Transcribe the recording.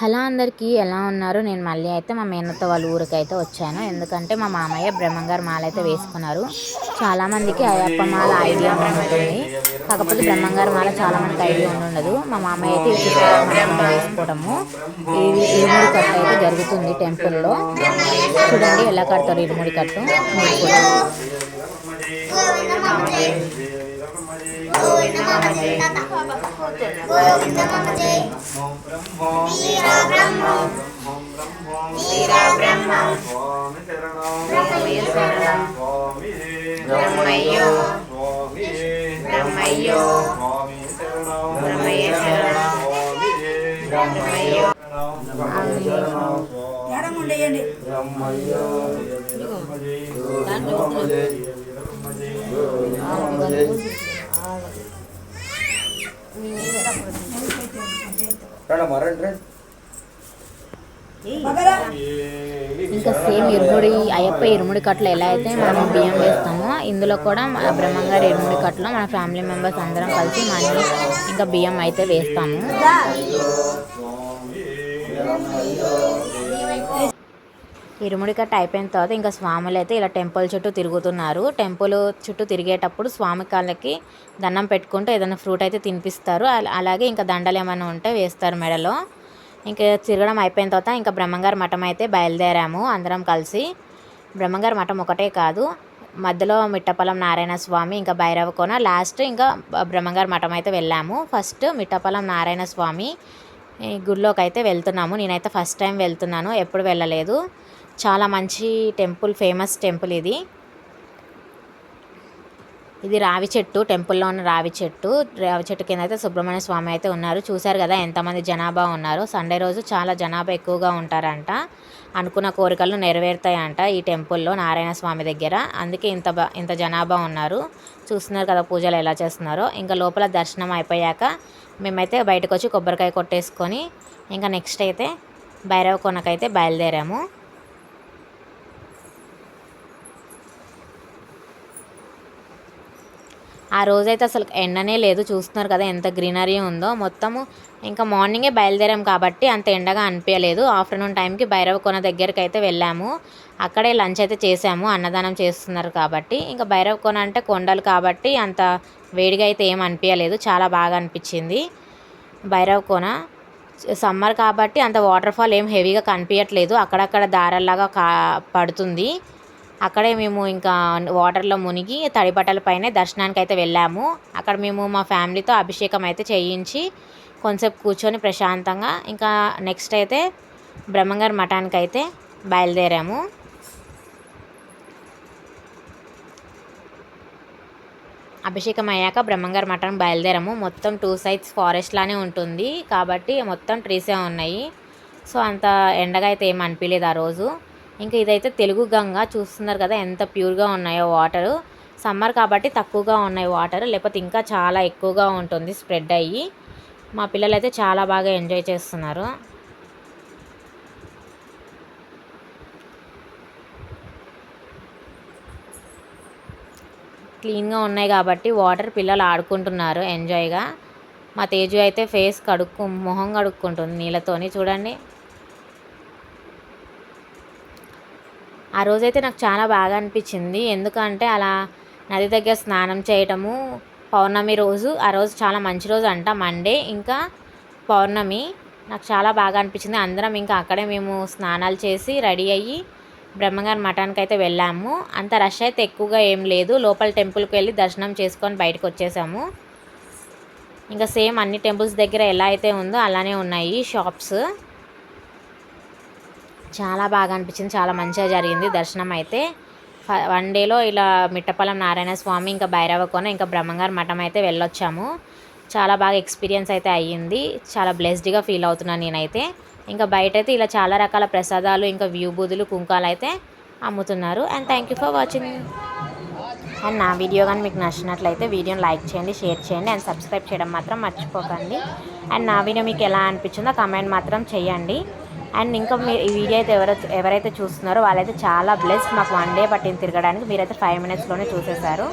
Hello అందరికీ ఎలా ఉన్నారు? నేను మళ్ళీ అయితే మా మేనత్త వాళ్ళ ఊరికైతే వచ్చాను. ఎందుకంటే మా మామయ్య బ్రహ్మంగారు మాల అయితే వేసుకున్నారు. చాలామందికి అయ్యప్ప మాల ఐడియా ఉంటుంది, కాకపోతే బ్రహ్మంగారు మాల చాలామందికి ఐడియా ఉండదు. మా మామయ్య అయితే ఇది వేసుకోవడము, ఇది ఇరుముడి కట్టు అయితే జరుగుతుంది టెంపుల్లో. చూడండి ఎలా కడతారు ఇరుముడి కట్టు. మీరు కూడా ఇంకా సేమ్ ఇరుముడి అయ్యప్ప ఇరుముడి కట్టలు ఎలా అయితే మనం బియ్యం వేస్తామో, ఇందులో కూడా బ్రహ్మంగారి ఇరుముడి కట్టలో మన ఫ్యామిలీ మెంబర్స్ అందరం కలిసి మనీ ఇంకా బియ్యం అయితే వేస్తాము. ఇరుముడి కట్ట అయిపోయిన తర్వాత ఇంకా స్వాములు అయితే ఇలా టెంపుల్ చుట్టూ తిరుగుతున్నారు. టెంపుల్ చుట్టూ తిరిగేటప్పుడు స్వామి కాళ్ళకి దండం పెట్టుకుంటూ ఏదైనా ఫ్రూట్ అయితే తినిపిస్తారు. అలాగే ఇంకా దండలు ఏమైనా ఉంటే వేస్తారు మెడలో. ఇంకా తిరగడం అయిపోయిన తర్వాత ఇంకా బ్రహ్మంగారి మఠం అయితే బయలుదేరాము అందరం కలిసి. బ్రహ్మంగారి మఠం ఒకటే కాదు, మధ్యలో మిట్టపల్లం నారాయణ స్వామి, ఇంకా భైరవ కోన, లాస్ట్ ఇంకా బ్రహ్మంగారి మఠం అయితే వెళ్ళాము. ఫస్ట్ మిట్టపల్లం నారాయణ స్వామి గుడిలోకి అయితే వెళ్తున్నాము. నేనైతే ఫస్ట్ టైం వెళ్తున్నాను, ఎప్పుడు వెళ్ళలేదు. చాలా మంచి టెంపుల్, ఫేమస్ టెంపుల్ ఇది. ఇది రావి చెట్టు, టెంపుల్లో ఉన్న రావి చెట్టు. రావి చెట్టు కింద అయితే సుబ్రహ్మణ్య స్వామి అయితే ఉన్నారు. చూశారు కదా ఎంతమంది జనాభా ఉన్నారు. సండే రోజు చాలా జనాభా ఎక్కువగా ఉంటారంట. అనుకున్న కోరికలు నెరవేరుతాయంట ఈ టెంపుల్లో నారాయణ స్వామి దగ్గర. అందుకే ఇంత జనాభా ఉన్నారు. చూస్తున్నారు కదా పూజలు ఎలా చేస్తున్నారో. ఇంకా లోపల దర్శనం అయిపోయాక మేమైతే బయటకు వచ్చి కొబ్బరికాయ కొట్టేసుకొని ఇంకా నెక్స్ట్ అయితే భైరవ కొనకైతే బయలుదేరాము. ఆ రోజైతే అసలు ఎండనే లేదు. చూస్తున్నారు కదా ఎంత గ్రీనరీ ఉందో. మొత్తము ఇంకా మార్నింగే బయలుదేరాం కాబట్టి అంత ఎండగా అనిపించలేదు. ఆఫ్టర్నూన్ టైంకి భైరవ కొన దగ్గరికి అయితే వెళ్ళాము. అక్కడే లంచ్ అయితే చేసాము, అన్నదానం చేస్తున్నారు కాబట్టి. ఇంకా భైరవ కొన అంటే కొండలు కాబట్టి అంత వేడిగా అయితే ఏం అనిపించలేదు, చాలా బాగా అనిపించింది. భైరవ కొన సమ్మర్ కాబట్టి అంత వాటర్ ఫాల్ ఏం హెవీగా కనిపించట్లేదు, అక్కడక్కడ దారల్లాగా పడుతుంది. అక్కడే మేము ఇంకా వాటర్లో మునిగి తడిబట్టలపైనే దర్శనానికి అయితే వెళ్ళాము. అక్కడ మేము మా ఫ్యామిలీతో అభిషేకం అయితే చేయించి కొంచెంసేపు కూర్చొని ప్రశాంతంగా ఇంకా నెక్స్ట్ అయితే బ్రహ్మంగారి మఠానికి అయితే బయలుదేరాము. అభిషేకం అయ్యాక బ్రహ్మంగారి మఠానికి బయలుదేరాము. మొత్తం 2 సైడ్స్ ఫారెస్ట్ లానే ఉంటుంది కాబట్టి మొత్తం ట్రీసే ఉన్నాయి. సో అంత ఎండగా అయితే ఏం అనిపించలేదు ఆ రోజు. ఇంకా ఇదైతే తెలుగు గంగ, చూస్తున్నారు కదా ఎంత ప్యూర్గా ఉన్నాయో వాటరు. సమ్మర్ కాబట్టి తక్కువగా ఉన్నాయి వాటర్, లేకపోతే ఇంకా చాలా ఎక్కువగా ఉంటుంది స్ప్రెడ్ అయ్యి. మా పిల్లలు అయితే చాలా బాగా ఎంజాయ్ చేస్తున్నారు. క్లీన్గా ఉన్నాయి కాబట్టి వాటర్ పిల్లలు ఆడుకుంటున్నారు ఎంజాయ్గా. మా తేజు అయితే ఫేస్ మొహం కడుక్కుంటుంది నీళ్ళతోని. చూడండి, ఆ రోజైతే నాకు చాలా బాగా అనిపించింది. ఎందుకంటే అలా నది దగ్గర స్నానం చేయటము పౌర్ణమి రోజు, ఆ రోజు చాలా మంచి రోజు అంట, మండే ఇంకా పౌర్ణమి. నాకు చాలా బాగా అనిపించింది. అందరం ఇంకా అక్కడే మేము స్నానాలు చేసి రెడీ అయ్యి బ్రహ్మంగారి మఠానికి అయితే వెళ్ళాము. అంత రష్ అయితే ఎక్కువగా ఏం లేదు. లోపల టెంపుల్కి వెళ్ళి దర్శనం చేసుకొని బయటకు వచ్చేసాము. ఇంకా సేమ్ అన్ని టెంపుల్స్ దగ్గర ఎలా అయితే ఉందో అలానే ఉన్నాయి షాప్స్. చాలా బాగా అనిపించింది, చాలా మంచిగా జరిగింది దర్శనం అయితే. 1 డేలో ఇలా మిట్టపల్లం నారాయణ స్వామి, ఇంకా భైరవ కోన, ఇంకా బ్రహ్మంగారి మఠం అయితే వెళ్ళొచ్చాము. చాలా బాగా ఎక్స్పీరియన్స్ అయితే అయ్యింది. చాలా బ్లెస్డ్గా ఫీల్ అవుతున్నాను నేనైతే. ఇంకా బయట అయితే ఇలా చాలా రకాల ప్రసాదాలు, ఇంకా విభూదులు, కుంకాలు అయితే అమ్ముతున్నారు. And thank you for watching. And నా వీడియో కానీ మీకు నచ్చినట్లయితే వీడియోని లైక్ చేయండి, షేర్ చేయండి అండ్ సబ్స్క్రైబ్ చేయడం మాత్రం మర్చిపోకండి. అండ్ నా వీడియో మీకు ఎలా అనిపించిందో కామెంట్ మాత్రం చేయండి. అండ్ ఇంకా మీరు ఈ వీడియో అయితే ఎవరైతే చూస్తున్నారో వాళ్ళైతే చాలా బ్లెస్డ్. మాకు 1 డే పట్టింది తిరగడానికి, మీరైతే 5 మినిట్స్లోనే చూసేశారు.